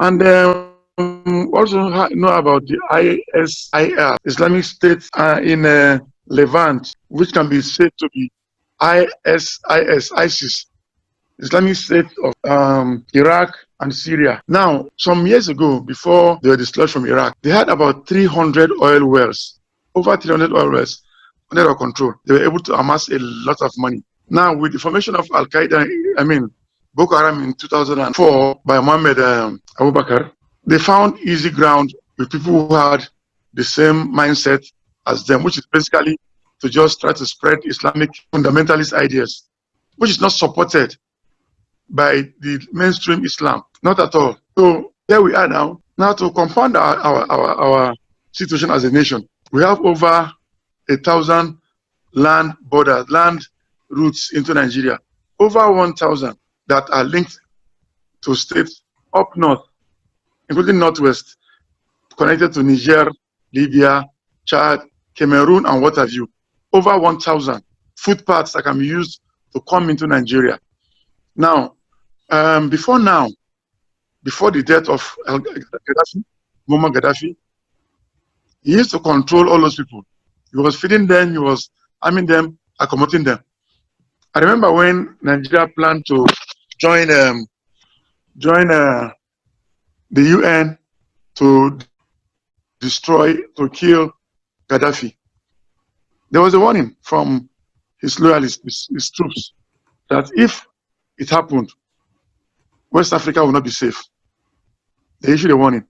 And also know about the ISIL, Islamic State in Levant, which can be said to be ISIS, Islamic State of Iraq and Syria. Now, some years ago, before they were dislodged from Iraq, they had about 300 oil wells, over 300 oil wells under their control. They were able to amass a lot of money. Now, with the formation of Al-Qaeda, Boko Haram in 2004 by Mohammed Abu Bakr, they found easy ground with people who had the same mindset as them, which is basically to just try to spread Islamic fundamentalist ideas, which is not supported by the mainstream Islam, not at all. So here we are now. Now to compound our situation as a nation, we have over 1,000 land routes into Nigeria, over 1,000 that are linked to states up north, including northwest, connected to Niger, Libya, Chad, Cameroon, and what have you. Over 1,000 footpaths that can be used to come into Nigeria. Now, before the death of Muammar Gaddafi, he used to control all those people. He was feeding them, he was arming them, accommodating them. I remember when Nigeria planned to join the UN to kill Gaddafi. There was a warning from his loyalists, his troops, that if it happened, West Africa will not be safe. They issued a warning.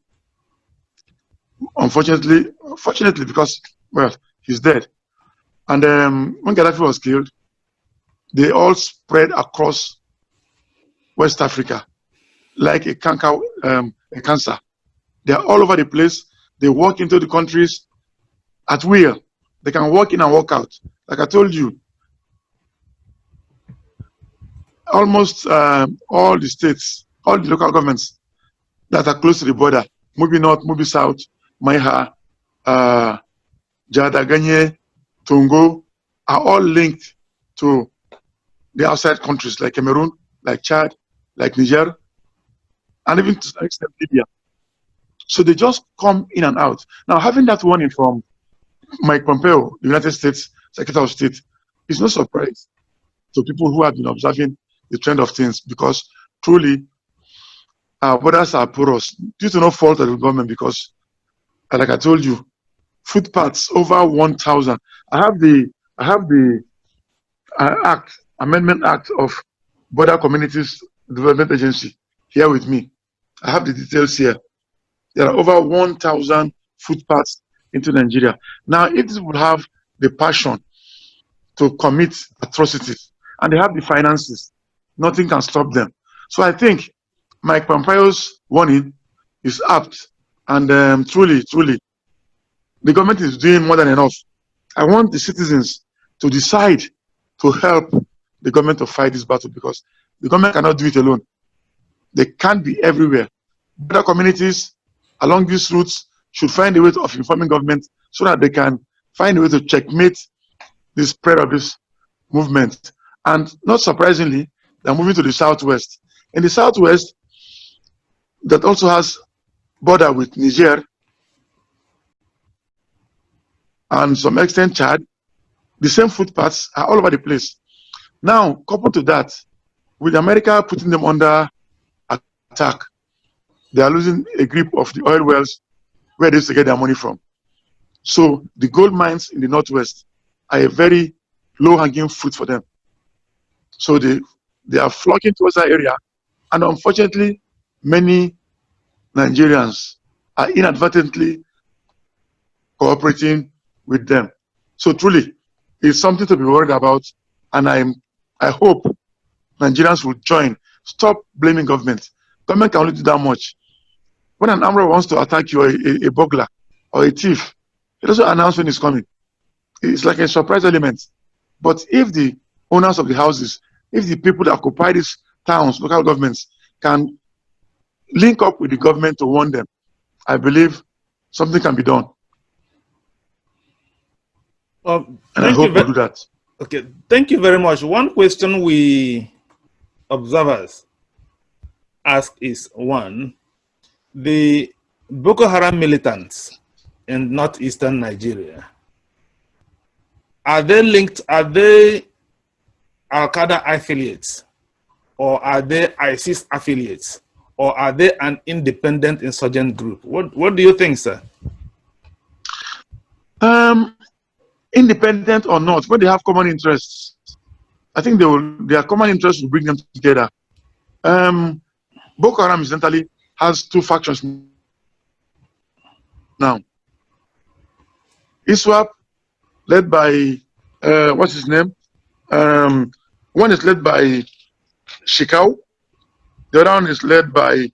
Unfortunately, fortunately, because, well, he's dead. And when Gaddafi was killed, they all spread across West Africa like a cancer. They are all over the place. They walk into the countries at will. They can walk in and walk out. Like I told you, almost all the states, all the local governments that are close to the border, Mubi North, Mubi South, Maiha, Jadaganye, Tongo, are all linked to the outside countries like Cameroon, like Chad, like Niger, and even to some extent Libya. So they just come in and out. Now, having that warning from Mike Pompeo, the United States Secretary of State, is no surprise to people who have been observing the trend of things, because truly our borders are porous due to no fault of the government, because, like I told you, footpaths over 1,000. I have the Amendment Act of Border Communities Development Agency here with me. I have the details here. There are over 1,000 footpaths into Nigeria. Now, if this would have the passion to commit atrocities and they have the finances, nothing can stop them. So I think Mike Pompeo's warning is apt, and truly, the government is doing more than enough. I want the citizens to decide to help the government to fight this battle, because the government cannot do it alone. They can't be everywhere. Border communities along these routes should find a way of informing government so that they can find a way to checkmate the spread of this movement. And not surprisingly, they're moving to the southwest. In the southwest, that also has border with Niger and some extent Chad, the same footpaths are all over the place. Now, coupled to that, with America putting them under attack, they are losing a grip of the oil wells where they used to get their money from. So the gold mines in the northwest are a very low-hanging fruit for them. So they are flocking towards that area, and unfortunately, many Nigerians are inadvertently cooperating with them. So truly, it's something to be worried about, and I hope Nigerians will join. Stop blaming government. Government can only do that much. When an armed robber wants to attack you, or a burglar or a thief, he doesn't announce when he's coming. It's like a surprise element. But if the owners of the houses, if the people that occupy these towns, local governments, can link up with the government to warn them, I believe something can be done. And I hope we'll do that. Okay, thank you very much. One question we observers ask is one, the Boko Haram militants in northeastern Nigeria, are they linked, are they Al-Qaeda affiliates, or are they ISIS affiliates, or are they an independent insurgent group? What do you think, sir? Independent or not, when they have common interests, I think their common interests will bring them together. Boko Haram incidentally has two factions now. ISWAP, led by what's his name? One is led by Shekau. The other one is led by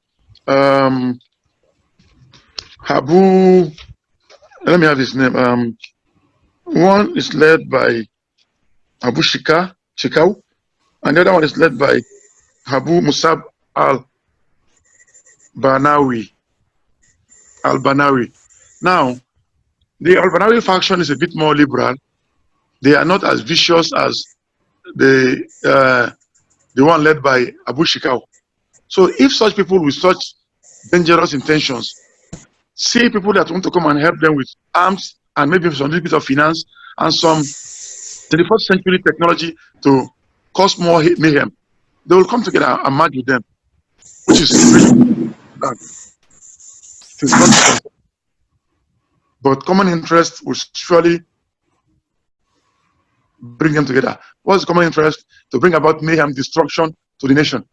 Habu. Let me have his name. One is led by Abu Shekau, and the other one is led by Habu Musab al-Banawi. Now, the al-Banawi faction is a bit more liberal. They are not as vicious as the one led by Abu Shekau. So if such people with such dangerous intentions see people that want to come and help them with arms and maybe some little bit of finance and some 21st century technology to cause more mayhem, they will come together and merge with them, which is not, but common interest will surely bring them together. What's the common interest? To bring about mayhem, destruction to the nation.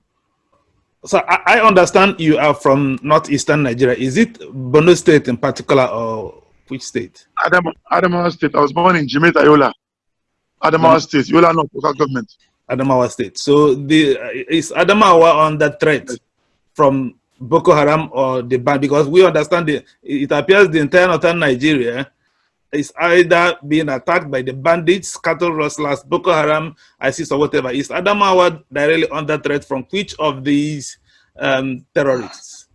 So I understand you are from northeastern Nigeria. Is it Borno State in particular, or which state? Adamawa State. I was born in Jimeta, Yola. Adamawa State, Yola North local government. Adamawa State. So is Adamawa under threat from Boko Haram or the band? Because we understand it appears the entire northern Nigeria is either being attacked by the bandits, cattle rustlers, Boko Haram, ISIS, or whatever. Is Adamawa directly under threat from which of these terrorists?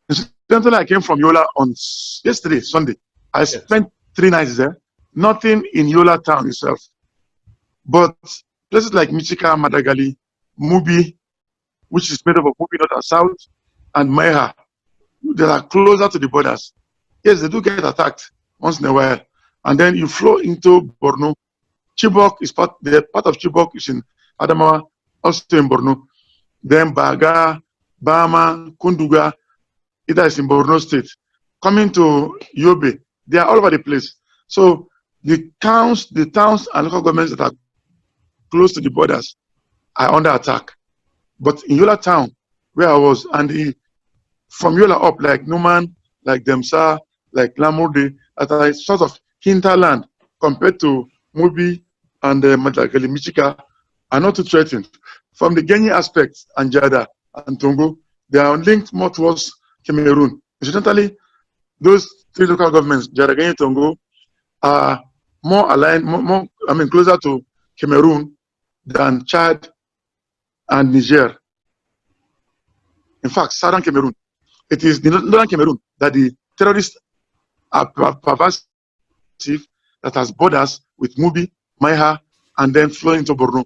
Incidentally, I came from Yola on yesterday, Sunday. I spent 3 nights there. Nothing in Yola town itself. But places like Michika, Madagali, Mubi, which is made up of Mubi North and South, and Maiha, that are closer to the borders. Yes, they do get attacked once in a while. And then you flow into Borno. Chibok is part of Chibok is in Adamawa, also in Borno. Then Baga, Bama, Kunduga, either is in Borno State. Coming to Yobe, they are all over the place. So the towns and local governments that are close to the borders are under attack. But in Yola town, where I was, and from Yola up, like Numan, like Demsa, like Lamurde, that are sort of hinterland compared to Mubi and Madagali, Michika, are not too threatened. From the Genyi aspect, and Jada and Tongo, they are linked more towards Cameroon. Incidentally, those 3 local governments, Jada, Genyi, Tongo, are more aligned, closer to Cameroon than Chad and Niger. In fact, southern Cameroon. It is the northern Cameroon that the terrorists are pervasive, that has borders with Mubi, Maiha, and then flowing into Borno.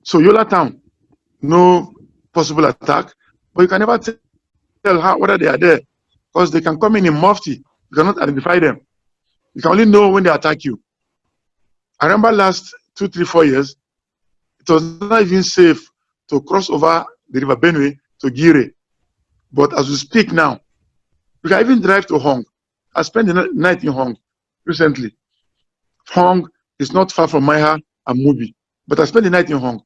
So Yola town, no possible attack, but you can never tell whether they are there, because they can come in mufti. You cannot identify them. You can only know when they attack you. I remember last 2, 3, 4 years, it was not even safe to cross over the river Benue to Gire. But as we speak now, you can even drive to Hong. I spent the night in Hong recently. Hong is not far from Maiha and Mubi, but I spent the night in Hong,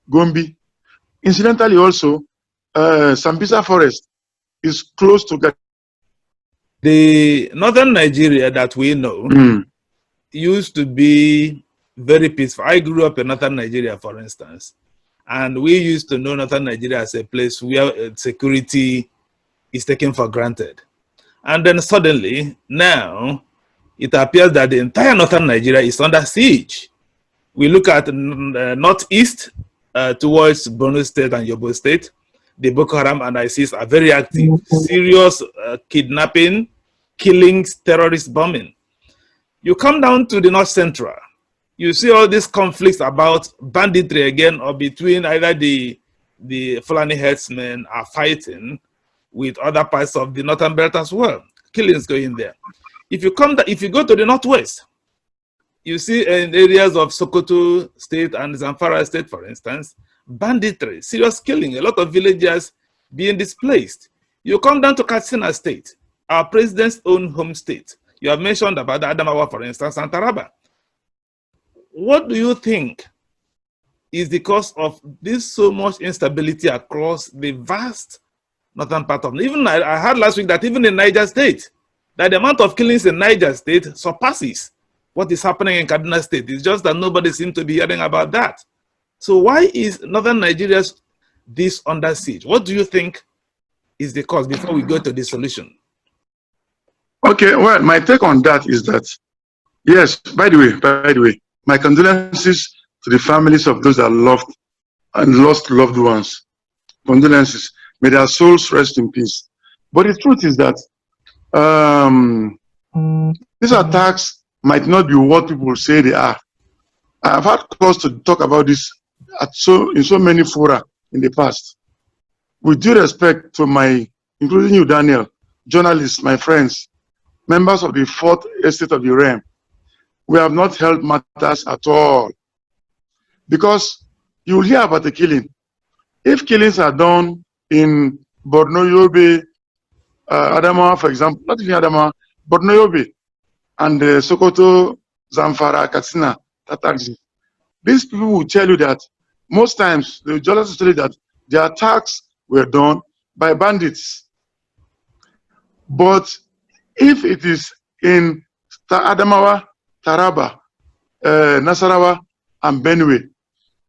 Gombe. Incidentally also, Sambisa Forest is close to the northern Nigeria that we know used to be very peaceful. I grew up in northern Nigeria, for instance, and we used to know northern Nigeria as a place where security is taken for granted. And then suddenly, now, it appears that the entire northern Nigeria is under siege. We look at northeast towards Borno State and Yobe State. The Boko Haram and ISIS are very active. Serious kidnapping, killings, terrorist bombing. You come down to the north central, you see all these conflicts about banditry again, or between either the Fulani herdsmen are fighting, with other parts of the northern belt as well. Killings going there. If you go to the northwest, you see in areas of Sokoto State and Zamfara State, for instance, banditry, serious killing, a lot of villagers being displaced. You come down to Katsina State, our president's own home state. You have mentioned about Adamawa, for instance, and Taraba. What do you think is the cause of this so much instability across the vast northern part of, even I heard last week that even in Niger State, that the amount of killings in Niger State surpasses what is happening in Kaduna State. It's just that nobody seems to be hearing about that. So why is northern Nigeria this under siege? What do you think is the cause before we go to the solution? Okay, well, my take on that is that, yes, by the way, my condolences to the families of those that loved and lost loved ones. Condolences. May their souls rest in peace. But the truth is that these attacks might not be what people say they are. I've had cause to talk about this in so many fora in the past. With due respect to including you, Daniel, journalists, my friends, members of the fourth estate of the realm, we have not held matters at all. Because you will hear about the killing. If killings are done in Borno, Yobe, Adamawa, for example, not even Adamawa, Borno, Yobe, and Sokoto, Zamfara, Katsina, Tatarji, these people will tell you that most times the journalists tell you that the attacks were done by bandits. But if it is in Adamawa, Taraba, Nasarawa, and Benue,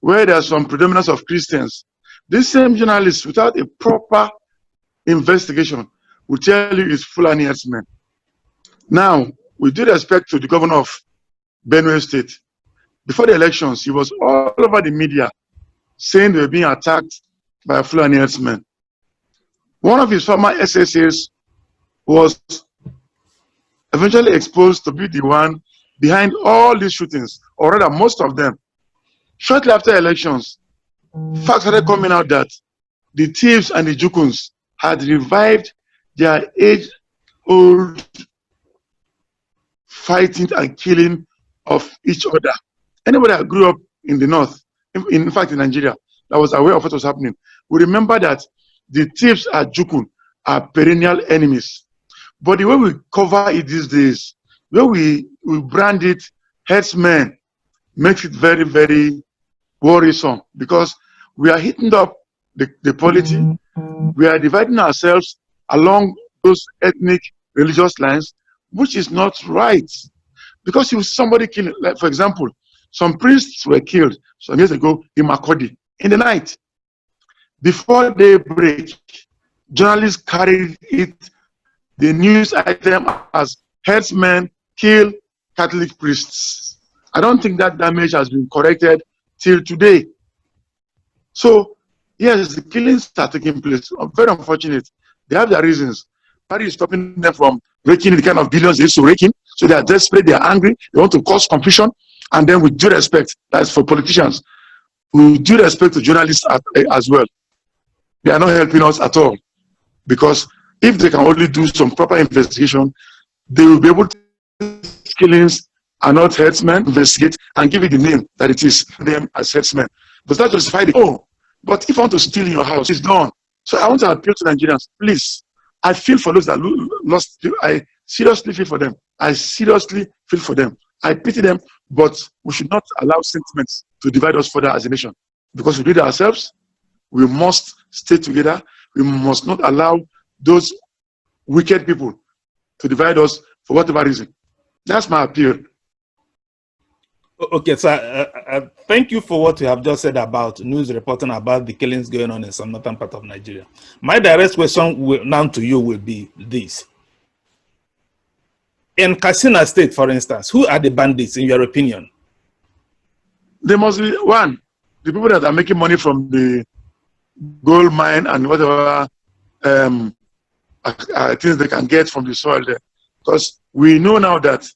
where there's some predominance of Christians, these same journalists, without a proper investigation, will tell you it's Fulani herdsmen. Now, with due respect to the governor of Benue State, before the elections, he was all over the media saying they were being attacked by Fulani herdsmen. One of his former SSAs was eventually exposed to be the one behind all these shootings, or rather most of them. Shortly after elections, facts started coming out that the thieves and the Jukuns had revived their age-old fighting and killing of each other. Anybody that grew up in the north, in fact in Nigeria, that was aware of what was happening, we remember that the thieves and Jukun are perennial enemies. But the way we cover it these days, the way we brand it herdsmen, makes it very, very worrisome, because we are hitting up the polity. We are dividing ourselves along those ethnic, religious lines, which is not right. Because if somebody killed, like for example, some priests were killed some years ago in Makodi in the night. Before daybreak, journalists carried the news item as herdsmen kill Catholic priests. I don't think that damage has been corrected till today. So, yes, the killings are taking place. Very unfortunate. They have their reasons. What is stopping them from raking the kind of billions they used to rake in? So they are desperate, they are angry, they want to cause confusion. And then with due respect, that's for politicians, with due respect to journalists as well, they are not helping us at all. Because if they can only do some proper investigation, they will be able to killings are not herdsmen, investigate and give it the name that it is, them as herdsmen. Does that justify the, oh, but if I want to steal in your house, it's done. So I want to appeal to Nigerians, please. I feel for those that lost, I seriously feel for them. I seriously feel for them. I pity them, but we should not allow sentiments to divide us further as a nation. Because we did it ourselves, we must stay together. We must not allow those wicked people to divide us for whatever reason. That's my appeal. Okay, so thank you for what you have just said about news reporting about the killings going on in some northern part of Nigeria. My direct question now to you will be this. In Katsina State, for instance, who are the bandits in your opinion? They must be, one, the people that are making money from the gold mine and whatever things they can get from the soil there. Because we know now that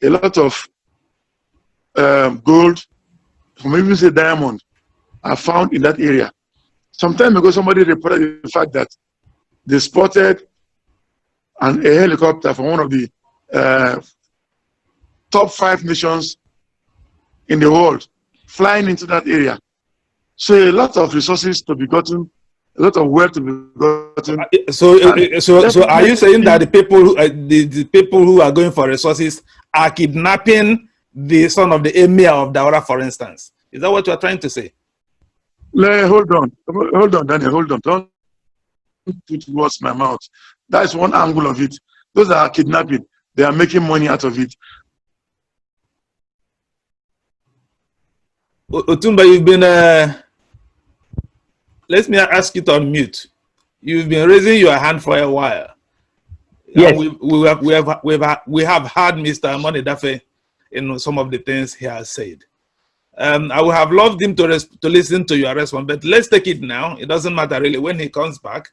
a lot of gold, or even say diamond, are found in that area. Some time ago, somebody reported the fact that they spotted a helicopter from one of the top 5 nations in the world flying into that area. So a lot of resources to be gotten, a lot of wealth to be gotten. So are you saying that the people who, the people who are going for resources are kidnapping the son of the emir of Daura, for instance? Is that what you are trying to say? Hold on, Daniel, hold on. Don't put words in my mouth. That is one angle of it. Those that are kidnapping, they are making money out of it. Otumba, you've been, let me ask you to unmute. You've been raising your hand for a while. Yes. And we have heard Mr. Moniedafe in some of the things he has said. I would have loved him to listen to your response, but let's take it now. It doesn't matter really. When he comes back,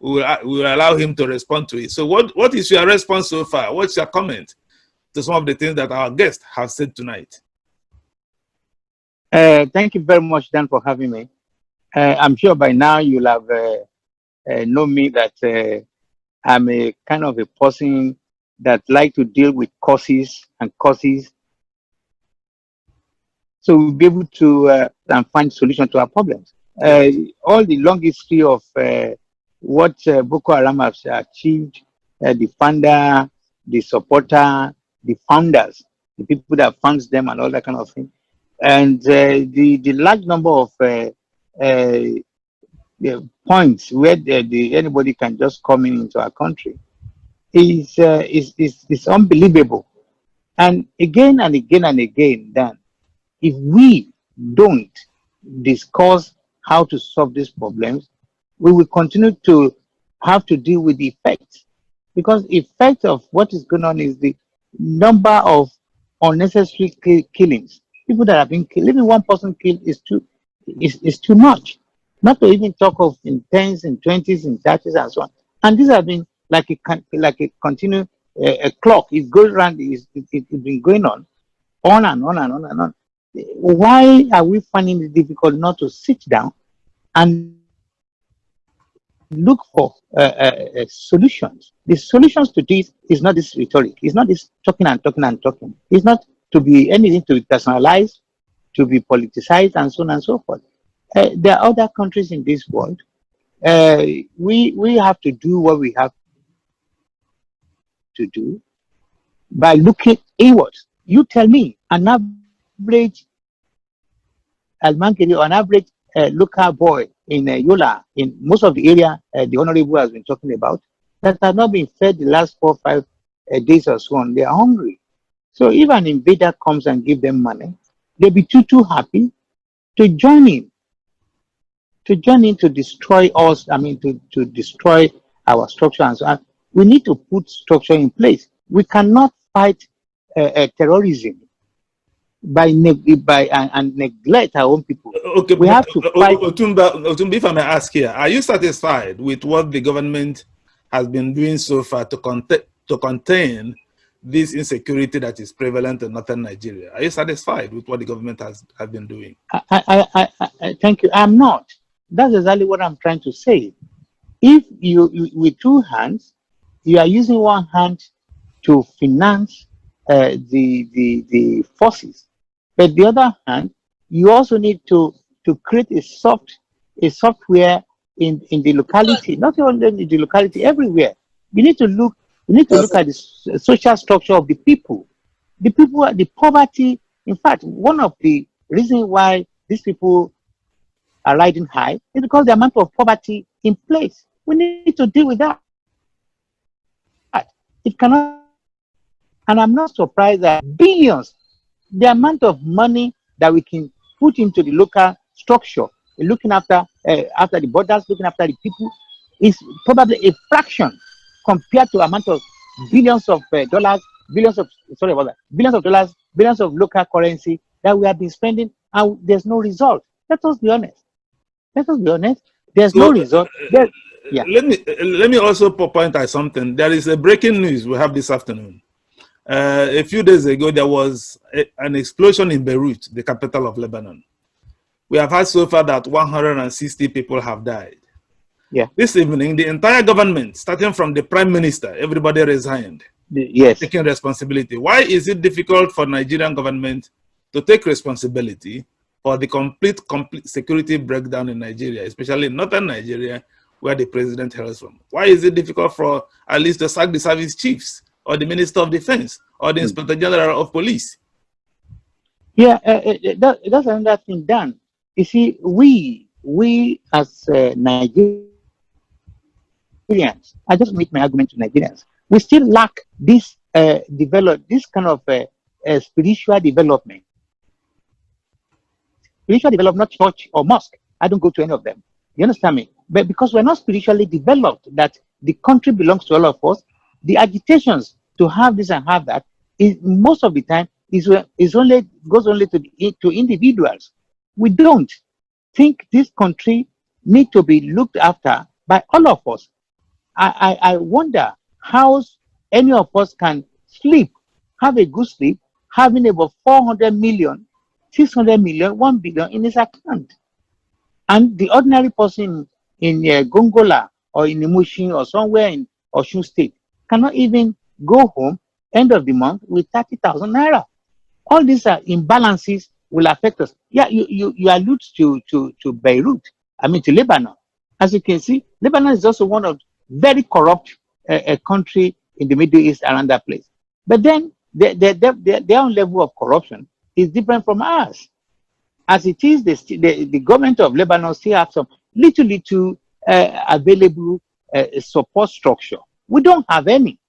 we will allow him to respond to it. So what is your response so far? What's your comment to some of the things that our guests have said tonight? Thank you very much, Dan, for having me. I'm sure by now you'll have known me that I'm a kind of a person that like to deal with causes and causes. So we'll be able to and find solutions to our problems. All the long history of what Boko Haram has achieved, the founder, the supporter, the founders, the people that funds them and all that kind of thing. And the large number of points where anybody can just come into our country is unbelievable. And again and again and again, Dan, if we don't discuss how to solve these problems, we will continue to have to deal with the effects. Because the effect of what is going on is the number of unnecessary killings. People that have been killed, even one person killed is too much. Not to even talk of in 10s, in 20s, in 30s, and so on. And these have been like a continuous clock. It goes around. It's been going on and on and on and on. Why are we finding it difficult not to sit down and look for solutions? The solutions to this is not this rhetoric. It's not this talking and talking and talking. It's not to be anything to be personalized, to be politicized, and so on and so forth. There are other countries in this world. We have to do what we have to do by looking inwards. You tell me an average Almankiri or an average local boy in Yola, in most of the area the Honorable has been talking about, that have not been fed the last 4 or 5 days or so on. They are hungry. So if an invader comes and give them money, they'll be too happy to join in. To destroy us, to destroy our structure and so on. We need to put structure in place. We cannot fight terrorism by neglect our own people. Okay, we have to fight. Otumba, if I may ask here, are you satisfied with what the government has been doing so far to contain this insecurity that is prevalent in northern Nigeria? Are you satisfied with what the government has been doing? I thank you. I'm not. That's exactly what I'm trying to say. If you with 2 hands, you are using one hand to finance the forces, but the other hand, you also need to create a software in the locality, not only in the locality, everywhere. You need to look at the social structure of the people. The poverty. In fact, one of the reasons why these people are riding high is because the amount of poverty in place. We need to deal with that. It cannot, and I'm not surprised that billions, the amount of money that we can put into the local structure, looking after the borders, looking after the people, is probably a fraction compared to amount of billions of dollars, billions of dollars, billions of local currency that we have been spending, and there's no result. Let us be honest. There's no result. Yeah. Let me also point out something. There is a breaking news we have this afternoon. A few days ago, there was an explosion in Beirut, the capital of Lebanon. We have heard so far that 160 people have died. Yeah. This evening, the entire government, starting from the prime minister, everybody resigned. Yes. Taking responsibility. Why is it difficult for Nigerian government to take responsibility for the complete security breakdown in Nigeria, especially in northern Nigeria, where the president hails from? Why is it difficult for at least to sack the service chiefs or the minister of defense or the inspector general of police? Yeah, that's another thing, Dan. You see, we as Nigerians, I just make my argument to Nigerians. We still lack this this kind of spiritual development. Spiritual development, not church or mosque. I don't go to any of them. You understand me? But because we're not spiritually developed, that the country belongs to all of us, the agitations to have this and have that is most of the time goes only to individuals. We don't think this country need to be looked after by all of us. I wonder how any of us can sleep, have a good sleep, having about 400 million, 600 million, 1 billion in his account. And the ordinary person in Gongola or in Imushin or somewhere in Osun State cannot even go home end of the month with 30,000 naira. All these imbalances will affect us. Yeah, you allude to Beirut, I mean to Lebanon. As you can see, Lebanon is also one of very corrupt country in the Middle East around that place. But then their own level of corruption is different from ours. As it is, the government of Lebanon still have some little available support structure. We don't have any.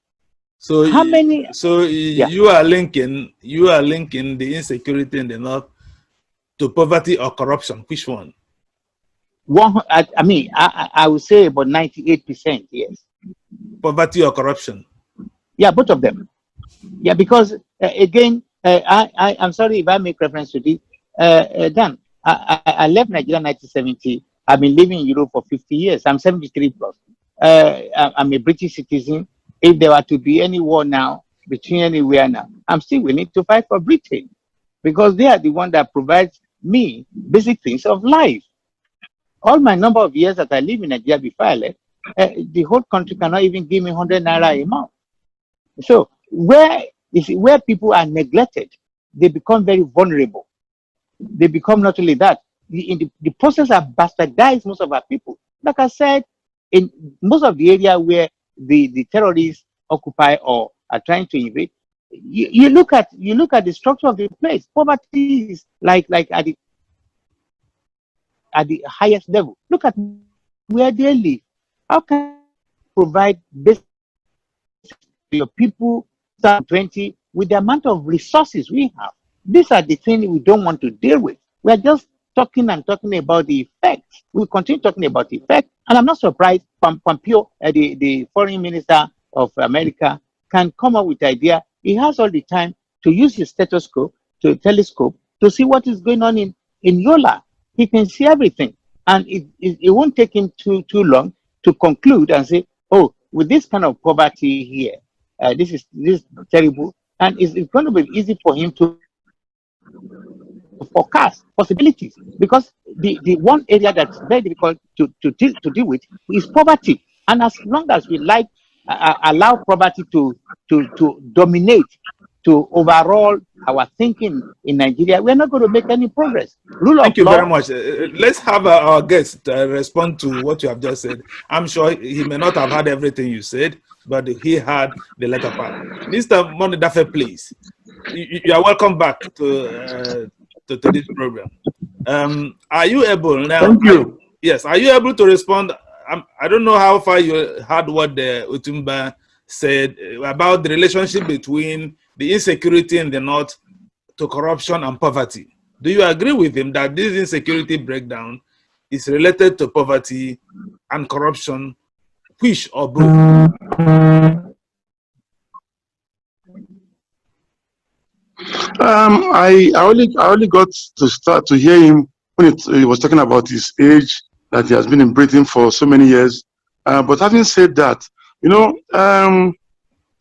So How many? So Yeah. you are linking the insecurity in the north to poverty or corruption. Which one? I mean, I would say about 98%. Yes. Poverty or corruption? Yeah, both of them. Yeah, because again, I'm sorry if I make reference to this. Dan, I left Nigeria in 1970. I've been living in Europe for 50 years. I'm 73 plus. I'm a British citizen. If there were to be any war now, between anywhere now, I'm still willing to fight for Britain because they are the one that provides me basic things of life. All my number of years that I live in Nigeria before I left, the whole country cannot even give me 100 naira a month. So where people are neglected, they become very vulnerable. They become not only that, in the process of bastardize most of our people. Like I said, in most of the area where the terrorists occupy or are trying to invade, you look at the structure of the place. Poverty is like at the highest level. Look at where they live. How can you provide basic to your people 20 with the amount of resources we have? These are the things we don't want to deal with. We are just talking about the effects. We'll continue talking about the effect. And I'm not surprised Pompeo, the foreign minister of America, can come up with the idea. He has all the time to use his telescope to see what is going on in Yola. He can see everything. And it won't take him too long to conclude and say, oh, with this kind of poverty here, this is terrible. And it's going to be easy for him to forecast possibilities, because the one area that's very difficult to deal with is poverty. And as long as we allow poverty to dominate, to overall our thinking in Nigeria, we're not going to make any progress. Rule Thank of you law. very much. Let's have our guest respond to what you have just said. I'm sure he may not have heard everything you said, but he heard the latter part. Mr. Moniedafe, please. You are welcome back to this program. Are you able now? Thank you. Yes. Are you able to respond? I don't know how far you heard what the Utumba said about the relationship between the insecurity in the north to corruption and poverty. Do you agree with him that this insecurity breakdown is related to poverty and corruption, which or both? I only got to start to hear him when he was talking about his age, that he has been in Britain for so many years. But having said that, you know,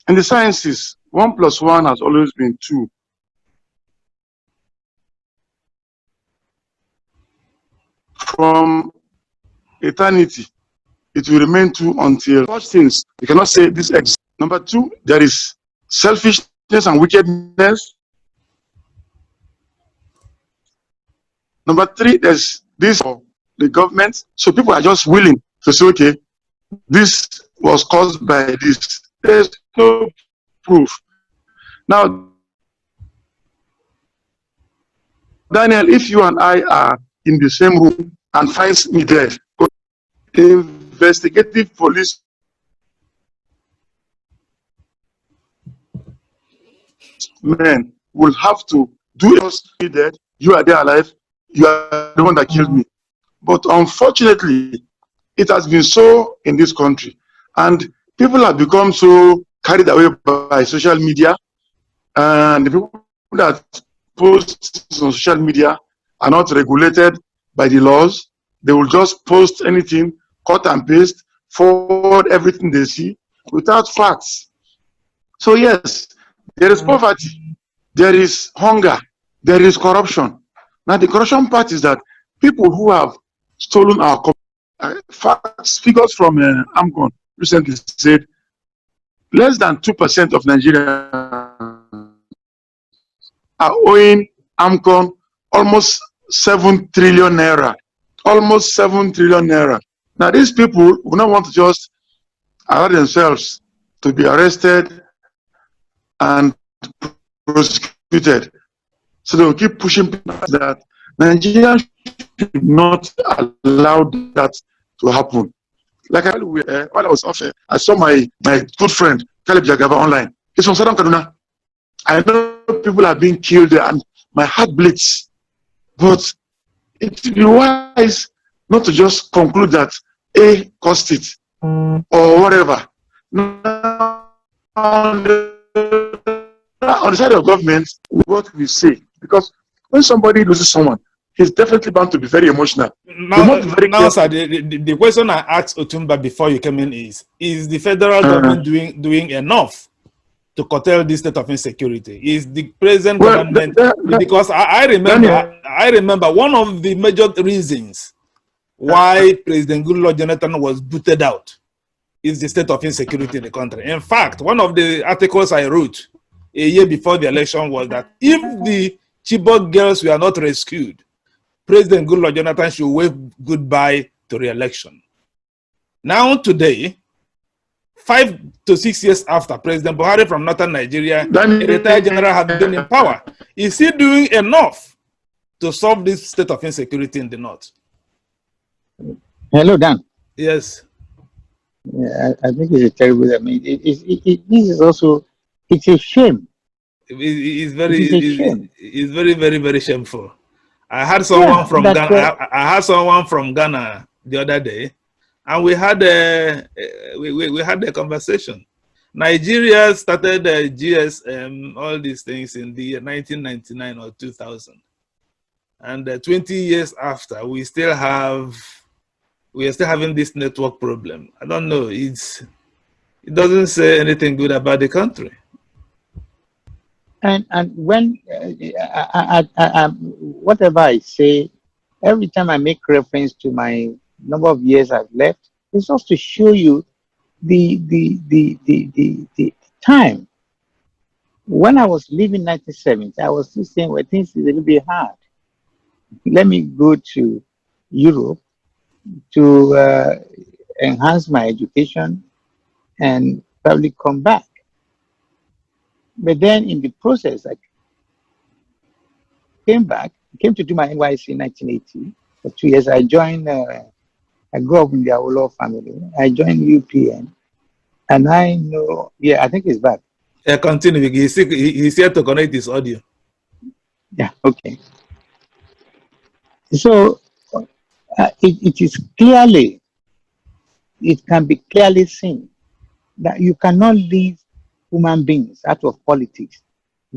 in the sciences, 1 + 1 has always been 2. From eternity, it will remain true until such things. You cannot say this exists. Number two, there is selfishness and wickedness. Number three, there's this for the government. So people are just willing to say, okay, this was caused by this. There's no proof. Now, Daniel, if you and I are in the same room and finds me dead, investigative police men will have to do us dead. You are there alive. You are the one that killed me. But unfortunately, it has been so in this country, and people have become so carried away by social media, and the people that post on social media are not regulated by the laws. They will just post anything, cut and paste, forward everything they see without facts. So yes, there is poverty, there is hunger, there is corruption. Now the corruption part is that people who have stolen our facts, figures from AMCON recently said less than 2% of Nigeria are owing AMCON almost 7 trillion naira. Almost 7 trillion naira. Now these people will not want to just allow themselves to be arrested and prosecuted. So they will keep pushing that Nigeria should not allow that to happen. Like while I was off, I saw my good friend Caleb Jagaba online. He's from Southern Kaduna. I know people are being killed there, and my heart bleeds. But it would be wise not to just conclude that A caused it or whatever. Now, on the side of government, what we say, because when somebody loses someone, he's definitely bound to be very emotional. Now sir, the question I asked Otumba before you came in is the federal government doing enough to curtail this state of insecurity? Is the present government, because I remember one of the major reasons why President Goodluck Jonathan was booted out is the state of insecurity in the country. In fact, one of the articles I wrote a year before the election was that if the Chibok girls were not rescued, President Goodluck Jonathan should wave goodbye to re-election. Now today, 5 to 6 years after President Buhari from northern Nigeria, a retired general, has been in power, is he doing enough to solve this state of insecurity in the north? Hello, Dan. Yes. Yeah, I think it's a terrible. I mean, this is also, it's a shame. It's very, very, very shameful. I had someone from Ghana. I had someone from Ghana the other day, and we had a conversation. Nigeria started GSM, all these things in the year 1999 or 2000, and 20 years after, we are still having this network problem. I don't know. It doesn't say anything good about the country. And when whatever I say, every time I make reference to my number of years I've left, it's just to show you the time. When I was leaving 1970, I was still saying, well, things is a little bit hard. Let me go to Europe to enhance my education and probably come back. But then in the process, I came back, came to do my NYC in 1980. For 2 years, I joined, I grew up in the Awolowo family. I joined UPN. And I know, yeah, I think he's back. Continue. He's here to connect his audio. Yeah, okay. So it is clearly, it can be clearly seen that you cannot leave human beings out of politics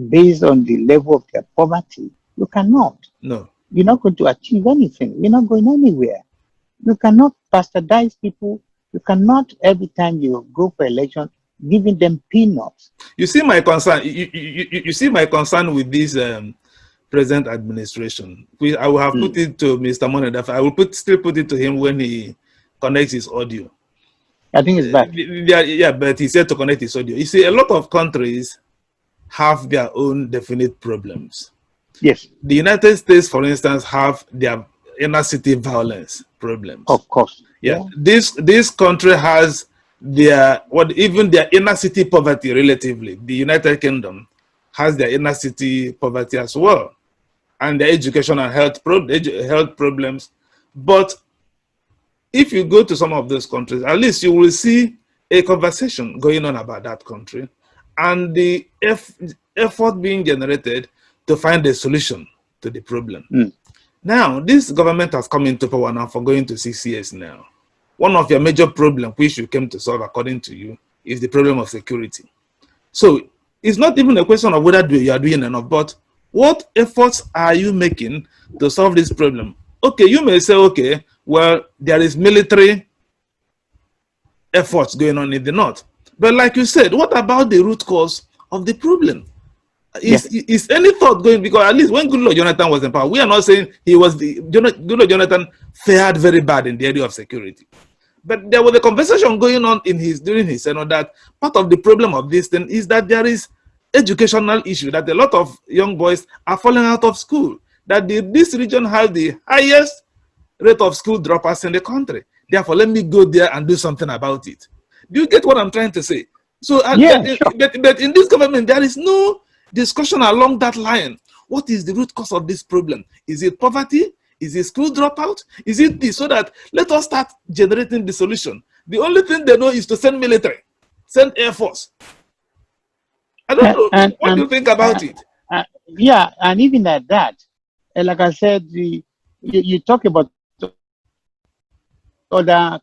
based on the level of their poverty. You cannot. No. You're not going to achieve anything. You're not going anywhere. You cannot bastardize people. You cannot, every time you go for election, giving them peanuts. You see my concern. You see my concern with this present administration. I will have put it to Mr. Moniedafe. I will still put it to him when he connects his audio. I think it's back. Yeah, but he said to connect his audio. You see, a lot of countries have their own definite problems. Yes. The United States, for instance, have their inner city violence problems. Of course. Yeah. This country has even their inner city poverty relatively. The United Kingdom has their inner city poverty as well, and their education and health problems. But if you go to some of those countries, at least you will see a conversation going on about that country and the effort being generated to find a solution to the problem. Now, this government has come into power now for going to 6 years now. One of your major problems which you came to solve, according to you, is the problem of security. So it's not even a question of whether you are doing enough, but what efforts are you making to solve this problem? Okay, you may say, okay, well, there is military efforts going on in the north. But like you said, what about the root cause of the problem? Is any thought going, because at least when Goodluck Jonathan was in power, we are not saying Goodluck Jonathan fared very bad in the area of security. But there was a conversation going on during his tenure that part of the problem of this thing is that there is educational issue, that a lot of young boys are falling out of school, that this region has the highest rate of school droppers in the country. Therefore, let me go there and do something about it. Do you get what I'm trying to say? So, but in this government, there is no discussion along that line. What is the root cause of this problem? Is it poverty? Is it school dropout? Is it this? So that let us start generating the solution. The only thing they know is to send military, send air force. I don't know. What do you think about it? Yeah, and even at that, like I said, you talk about other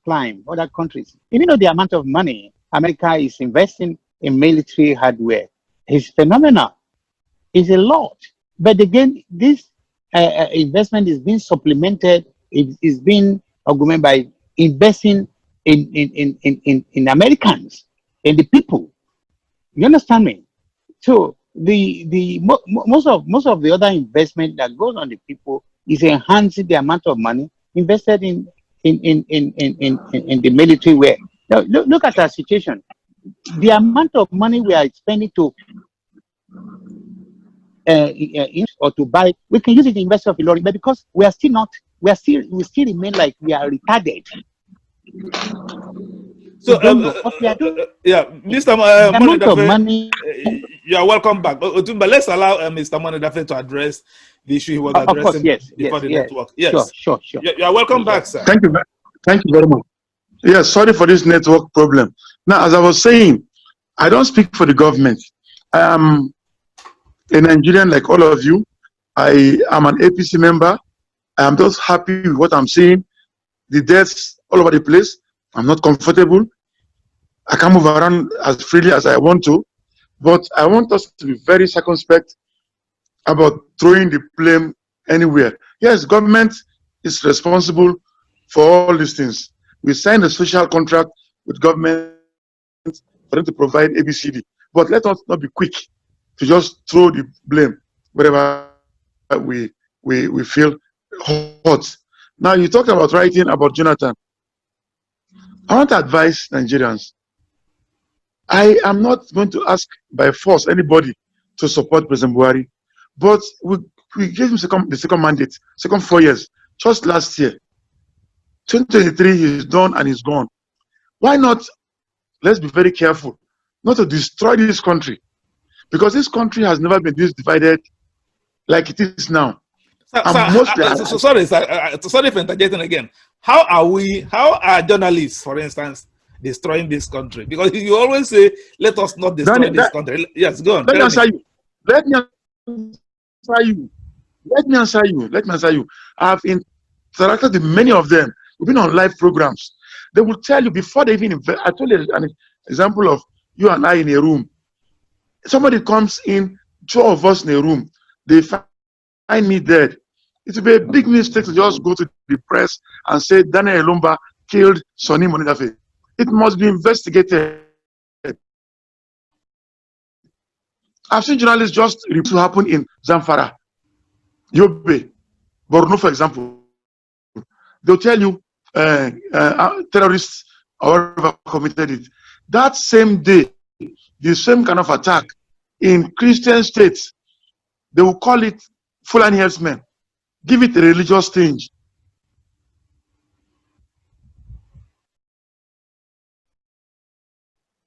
countries. Even though the amount of money America is investing in military hardware is phenomenal. It's a lot. But again, this investment is being supplemented. It is being augmented by investing in Americans, in the people. You understand me? So most of the other investment that goes on the people is enhancing the amount of money invested in the military wear. Now, look at our situation. The amount of money we are spending to or to buy, we can use it in University of Ilorin, but because we still remain like we are retarded. So, yeah, Mr. Money. You are welcome back. But let's allow Mr. Moniedafe to address the issue he was addressing before the network. Yes, sure. You are welcome back, sir. Thank you very much. Yes, sorry for this network problem. Now, as I was saying, I don't speak for the government. I am a Nigerian like all of you. I am an APC member. I am just happy with what I'm seeing. The deaths all over the place. I'm not comfortable. I can't move around as freely as I want to. But I want us to be very circumspect about throwing the blame anywhere. Yes, government is responsible for all these things. We signed a social contract with government for them to provide ABCD. But let us not be quick to just throw the blame wherever we feel hot. Now, you talked about writing about Jonathan. I want to advise Nigerians. I am not going to ask by force anybody to support President Buhari, but we gave him the second mandate, second 4 years, just last year. 2023, he's done and he's gone. Why not? Let's be very careful not to destroy this country, because this country has never been this divided like it is now. Sorry for interjecting again. How are journalists, for instance, destroying this country? Because you always say, let us not destroy this country. Yes, go on. Let me answer you. Let me answer you. I've interacted with many of them. We've been on live programs. They will tell you before they even invest. I told you an example of you and I in a room. Somebody comes in, two of us in a room. They find me dead. It would be a big mistake to just go to the press and say Daniel Elombah killed Sonny Moniedafe. It must be investigated. I've seen journalists just report to happen in Zamfara, Yobe, Borno, for example. They'll tell you terrorists or whoever committed it. That same day, the same kind of attack in Christian states, they will call it Fulani herdsmen, give it a religious tinge.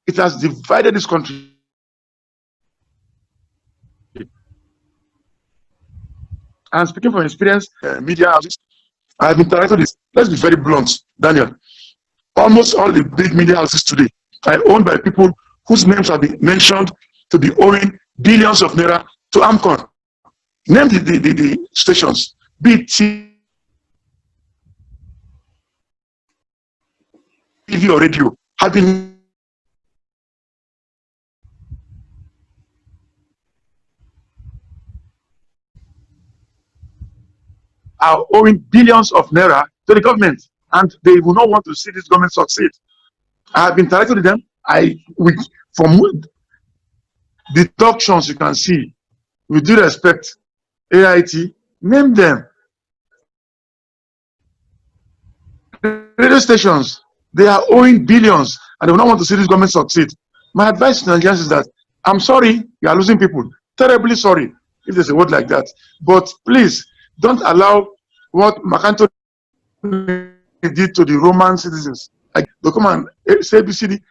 It has divided this country. And speaking from experience, media houses, I've interacted with this. Let's be very blunt, Daniel. Almost all the big media houses today are owned by people whose names have been mentioned to be owing billions of naira to AMCON. Name the stations, be it TV or radio, have been are owing billions of naira to the government, and they will not want to see this government succeed. I have interacted with them. From the talk shows you can see, with due respect, AIT, name them. Radio stations, they are owing billions, and they will not want to see this government succeed. My advice to Nigerians is that, I'm sorry, you are losing people. Terribly sorry, if there's a word like that. But please, don't allow what Macanto did to the Roman citizens. Like, they come and say ABCD,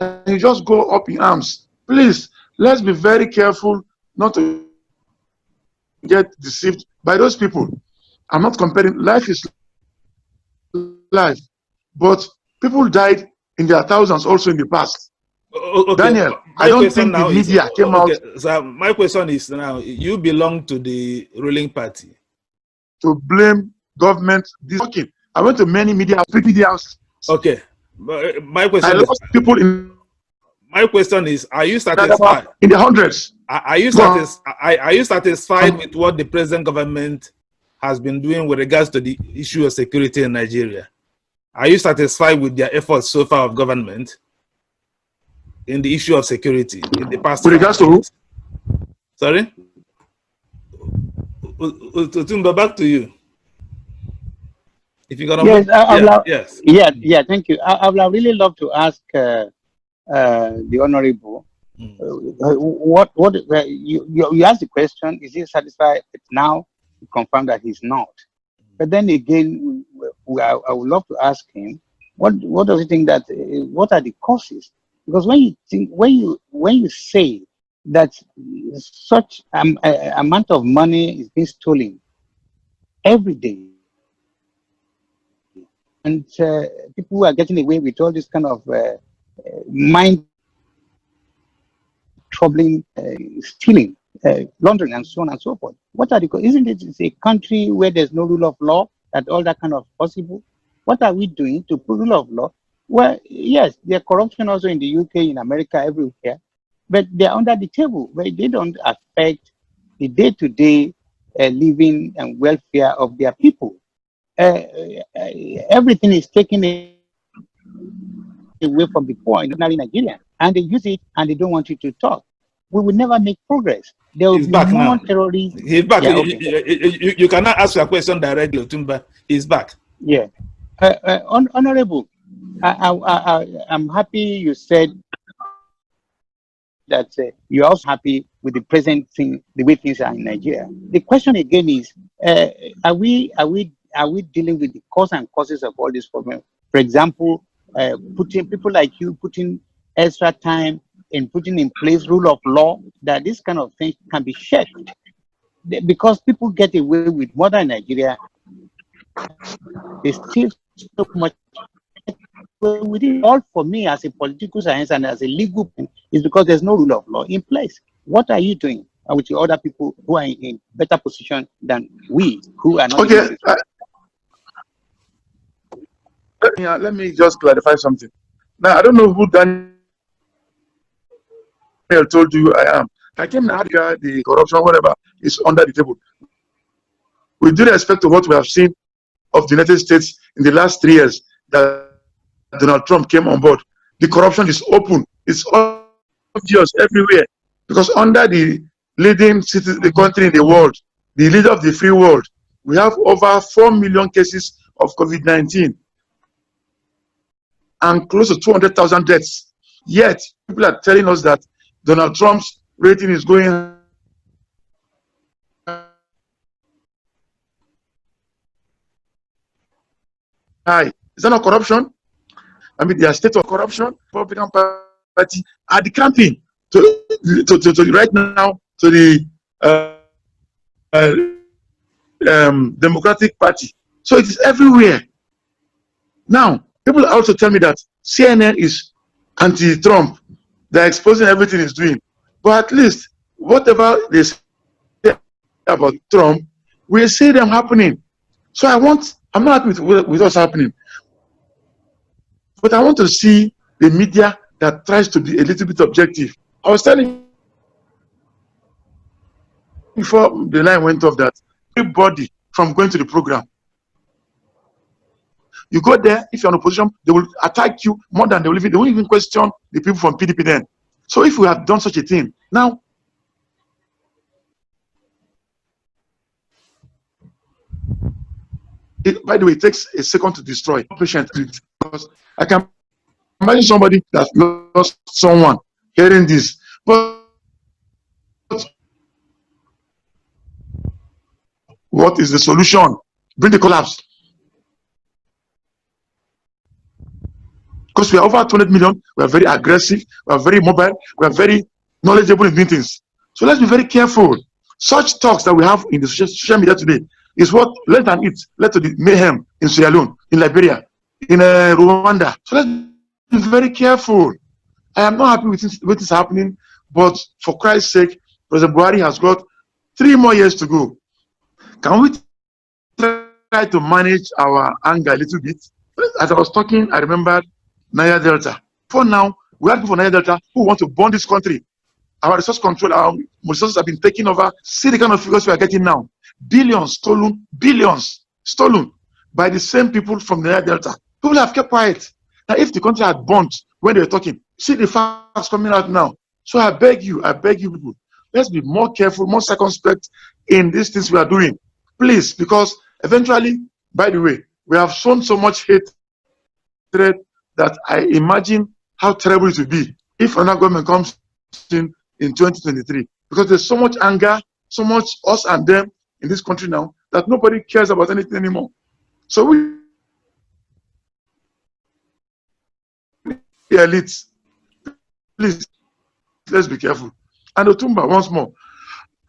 and you just go up in arms. Please, let's be very careful not to get deceived by those people. I'm not comparing. Life is life, but people died in their thousands also in the past. Okay. Daniel, I don't think the media came out. So my question is now, you belong to the ruling party. To blame government. I went to many media houses. Okay. But my question I lost people in. My question is, are you satisfied? In the hundreds. Are you satisfied with what the present government has been doing with regards to the issue of security in Nigeria? Are you satisfied with their efforts so far of government in the issue of security in the past? With regards to who? Sorry? Otumba, back to you. If you got yes, thank you. I would really love to ask the honorable. You asked the question, is he satisfied? Now you confirm that he's not. But then again, I would love to ask him, what does he think that what are the causes? Because when you say that such amount of money is being stolen every day, and people are getting away with all this kind of mind troubling stealing, laundering, and so on and so forth. What are the? Isn't it a country where there's no rule of law that all that kind of possible? What are we doing to put rule of law? Well, yes, there's corruption also in the UK, in America, everywhere, but they're under the table where they don't affect the day-to-day living and welfare of their people. Everything is taken away from the poor in ordinary Nigeria, and they use it and they don't want you to talk. We will never make progress. There will be more terrorists. He's back. Yeah, okay. You cannot ask your question directly, Otumba. He's back. Yeah. Honorable, I'm happy you said that you're also happy with the present thing, the way things are in Nigeria. The question again is, are we dealing with the cause and causes of all this problem? For example, putting people like you putting extra time in putting in place rule of law, that this kind of thing can be checked, because people get away with more than Nigeria. They steal so much. With it all, for me as a political science and as a legal person, is because there's no rule of law in place. What are you doing with the other people who are in better position than we, who are not? Okay. Let me just clarify something. Now, I don't know who Daniel told you I am. I came to Africa, the corruption, whatever, is under the table. With due respect to what we have seen of the United States in the last 3 years that Donald Trump came on board, the corruption is open. It's obvious everywhere. Because under the leading the country in the world, the leader of the free world, we have over 4 million cases of COVID-19. and close to 200,000 deaths. Yet, people are telling us that Donald Trump's rating is going high. Is that not corruption? I mean, their state of corruption, Republican Party are the campaign to right now to the Democratic Party. So it is everywhere. Now, people also tell me that CNN is anti-Trump. They're exposing everything he's doing. But at least, whatever they say about Trump, we see them happening. So I'm not happy with what's happening. But I want to see the media that tries to be a little bit objective. I was telling before the line went off that everybody from going to the program, you go there, if you're in opposition, they will attack you more than they won't even question the people from PDP then. So if we have done such a thing, now, by the way, it takes a second to destroy patient, because I can imagine somebody that lost someone hearing this. But what is the solution? Bring the collapse. Because we are over 200 million, we are very aggressive, we are very mobile, we are very knowledgeable in meetings. So let's be very careful. Such talks that we have in the social media today is what led to the mayhem in Sierra Leone, in Liberia, in Rwanda. So let's be very careful. I am not happy with what is happening, but for Christ's sake, President Buhari has got 3 more years to go. Can we try to manage our anger a little bit? As I was talking, I remembered Niger Delta. For now, we have people from Niger Delta who want to burn this country. Our resource control, our resources have been taken over. See the kind of figures we are getting now. Billions stolen by the same people from the Niger Delta. People have kept quiet. Now, if the country had burnt when they were talking, see the facts coming out now. So I beg you people, let's be more careful, more circumspect in these things we are doing. Please, because eventually, by the way, we have shown so much hatred that I imagine how terrible it will be if another government comes in 2023. Because there's so much anger, so much us and them in this country now that nobody cares about anything anymore. So we, the elites, please, let's be careful. And Otumba, once more,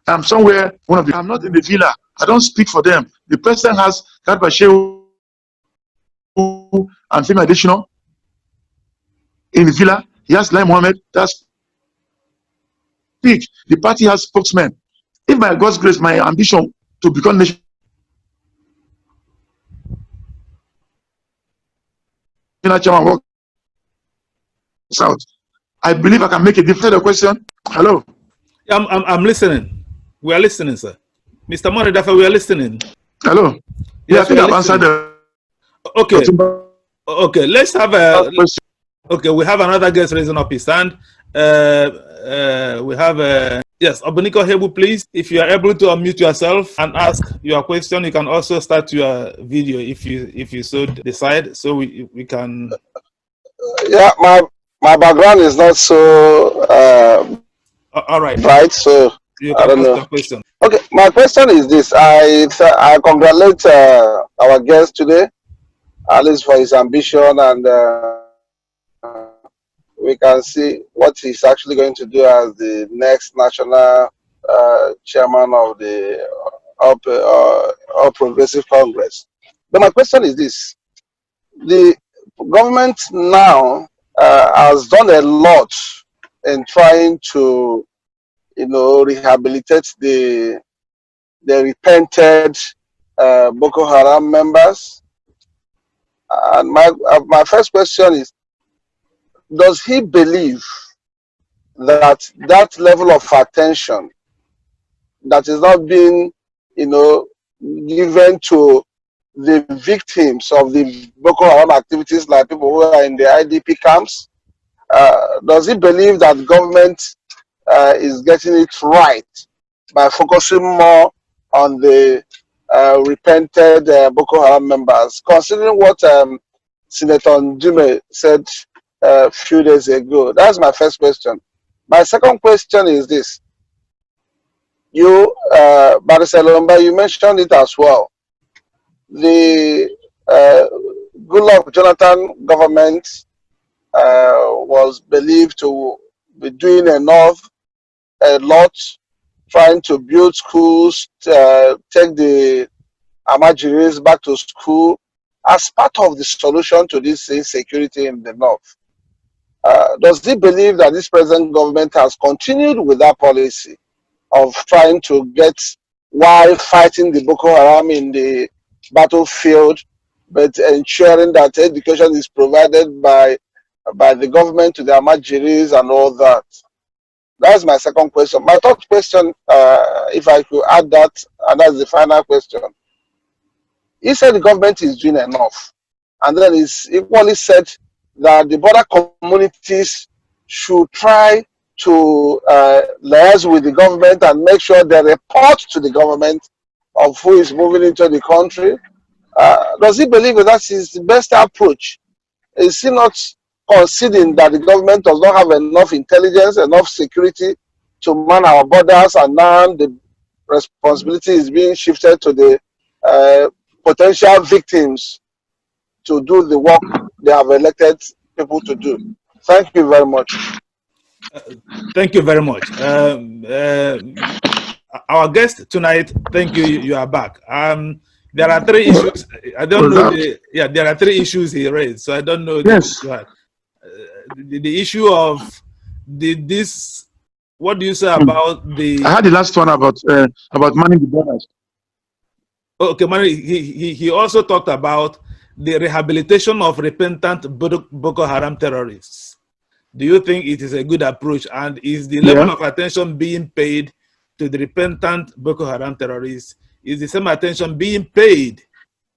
I'm somewhere, I'm not in the villa. I don't speak for them. The president has Garba Shehu and Femi Adesina in the villa. He has Lai Mohammed. That's speak. The party has spokesmen. If by God's grace, my ambition to become national chairman works out, I believe I can make a difference. The question. Hello. I'm listening. We are listening, sir. Mr. Moniedafe, we are listening. Hello. Yes, I think I've answered the. Okay. Okay. Let's have a. Okay, we have another guest raising up his hand. We have yes, Obuniko Hebu, please. If you are able to unmute yourself and ask your question, you can also start your video if you so decide, so we can. Yeah, my background is not so all right. Right, so you I can don't ask know. your question. Okay, my question is this: I congratulate our guest today, at least for his ambition, and we can see what he's actually going to do as the next national chairman of the All Progressive Congress. But my question is this: the government now has done a lot in trying to, rehabilitate the repented Boko Haram members. And my first question is, does he believe that level of attention that is not being, given to the victims of the Boko Haram activities, like people who are in the IDP camps, does he believe that government is getting it right by focusing more on the repented Boko Haram members, considering what Senator Ndume said a few days ago? That's my first question. My second question is this. You, Barrister Elombah, you mentioned it as well. The Goodluck Jonathan government was believed to be doing a lot, trying to build schools, take the Amajiris back to school as part of the solution to this insecurity in the north. Does he believe that this present government has continued with that policy of trying to get, while fighting the Boko Haram in the battlefield, but ensuring that education is provided by the government to the Amajiris and all that? That's my second question. My third question, if I could add that, and that's the final question. He said the government is doing enough. And then he's equally said that the border communities should try to liaise with the government and make sure they report to the government of who is moving into the country. Does he believe that is the best approach? Is he not conceding that the government does not have enough intelligence, enough security to man our borders, and now the responsibility is being shifted to the potential victims to do the work they have elected people to do? Thank you very much. Thank you very much. Our guest tonight, thank you, you are back. There are three issues. I don't know. There are three issues he raised, so I don't know. Yes. The issue of this. What do you say about the? I had the last one about manning the borders. Okay, he also talked about the rehabilitation of repentant Boko Haram terrorists. Do you think it is a good approach, and is the level of attention being paid to the repentant Boko Haram terrorists? Is the same attention being paid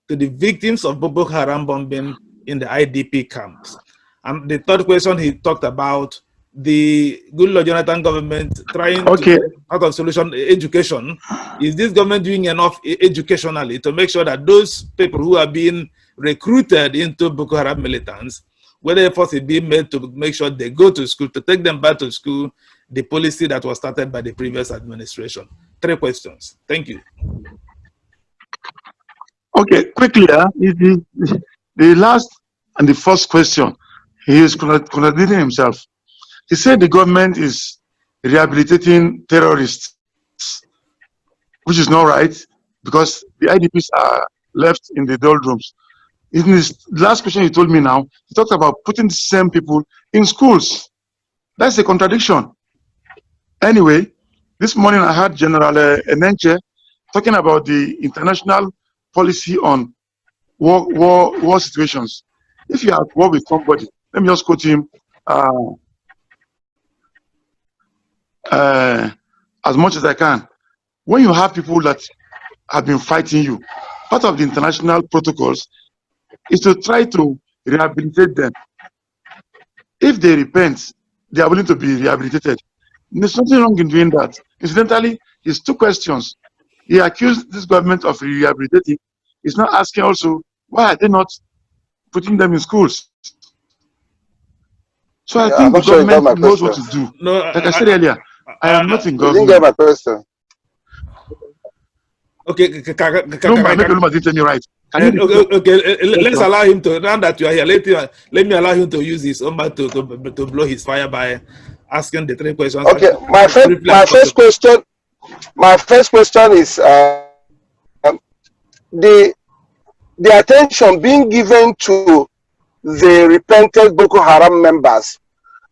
to the victims of Boko Haram bombing in the IDP camps? And the third question, he talked about the Goodluck Jonathan government trying to out of solution education. Is this government doing enough educationally to make sure that those people who are being recruited into Boko Haram militants, whether efforts is being made to make sure they go to school, to take them back to school, the policy that was started by the previous administration? Three questions. Thank you. Okay, quickly, the last and the first question, he is contradicting himself. He said the government is rehabilitating terrorists, which is not right, because the IDPs are left in the doldrums. In his last question he told me now, he talked about putting the same people in schools. That's a contradiction. Anyway, this morning I heard General Enenche talking about the international policy on war situations. If you are at war with somebody, let me just quote him as much as I can. When you have people that have been fighting you, part of the international protocols is to try to rehabilitate them. If they repent, they are willing to be rehabilitated. There's nothing wrong in doing that. Incidentally, his two questions. He accused this government of rehabilitating. He's not asking also, why are they not putting them in schools? So I think the government knows what to do. No, like I said earlier, I am not in government. You didn't get my question. Okay, Elombah didn't tell me right. Okay, let's allow him to, now that you are here, let me allow him to use his own mouth to blow his fire by asking the three questions. Okay, my first question is the attention being given to the repentant Boko Haram members.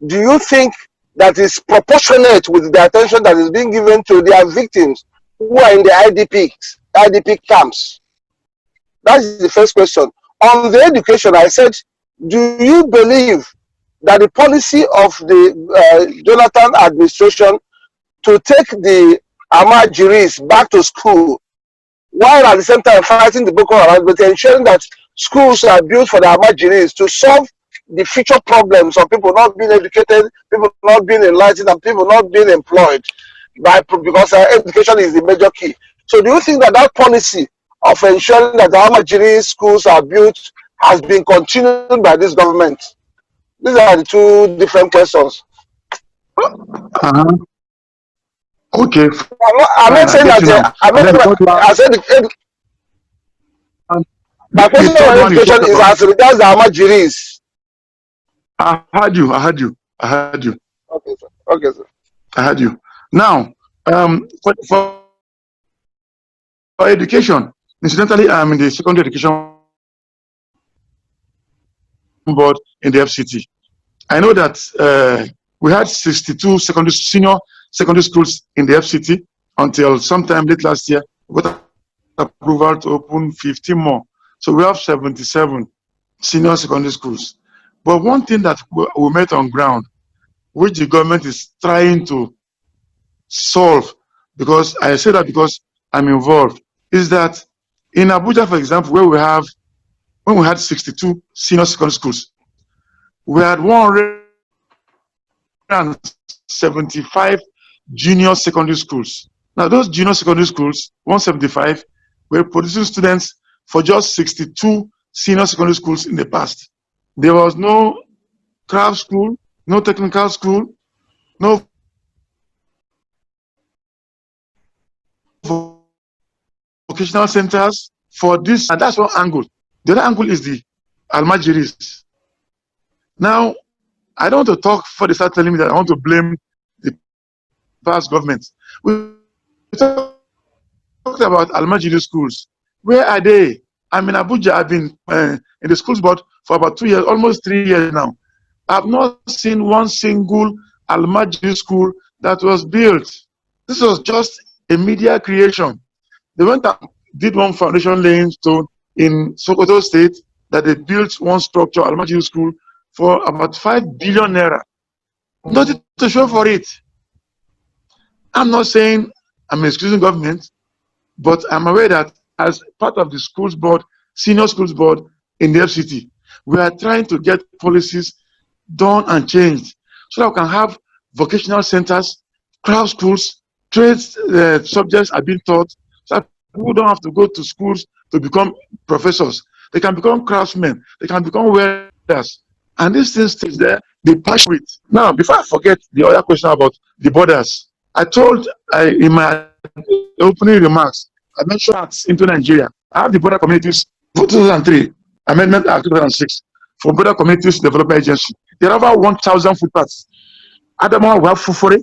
Do you think that is proportionate with the attention that is being given to their victims who are in the IDP camps? That's the first question. On the education, I said, do you believe that the policy of the Jonathan administration to take the Amajiris back to school, while at the same time fighting the Boko Haram, but ensuring that schools are built for the Amajiris to solve the future problems of people not being educated, people not being enlightened, and people not being employed, because education is the major key. So do you think that that policy of ensuring that the Amajiri schools are built has been continued by this government? These are the two different questions. Okay, I'm not fine, I saying get that you now. I'm And not, then the third one, I said my the question third on one you education talked is about. as regards the Amajiris. I heard you. I heard you. I heard you. Okay, sir. Okay, sir. I heard you. Now, for education, incidentally, I'm in the secondary education board in the FCT. I know that we had 62 senior secondary schools in the FCT until sometime late last year. We got approval to open 15 more. So we have 77 senior secondary schools. But one thing that we met on ground, which the government is trying to solve, because I say that because I'm involved, is that in Abuja, for example, when we had 62 senior secondary schools, we had 175 junior secondary schools. Now, those junior secondary schools, 175, were producing students for just 62 senior secondary schools in the past. There was no craft school, no technical school, no vocational centers for this. And that's one angle. The other angle is the Almajiris. Now, I don't want to talk before they start telling me that I want to blame the past government. We talked about Almajiri schools. Where are they? I'm in Abuja. I've been in the schools board for about 2 years, almost 3 years now. I've not seen one single Almajiri school that was built. This was just a media creation. They went and did one foundation laying stone in Sokoto State that they built one structure, Almajiri school, for about 5 billion naira. Nothing to show for it. I'm not saying I'm excusing government, but I'm aware that as part of the schools board, senior schools board in the FCT, we are trying to get policies done and changed so that we can have vocational centers, craft schools, trades subjects are being taught, so that people don't have to go to schools to become professors. They can become craftsmen, they can become welders. And these things stays there, they pass with. Now, before I forget the other question about the borders, I told in my opening remarks, I mentioned that into Nigeria. I have the border communities 2003, Amendment Act 2006 for Border Communities Development Agency. There are over 1,000 footpaths. Adamawa, we have Fufore,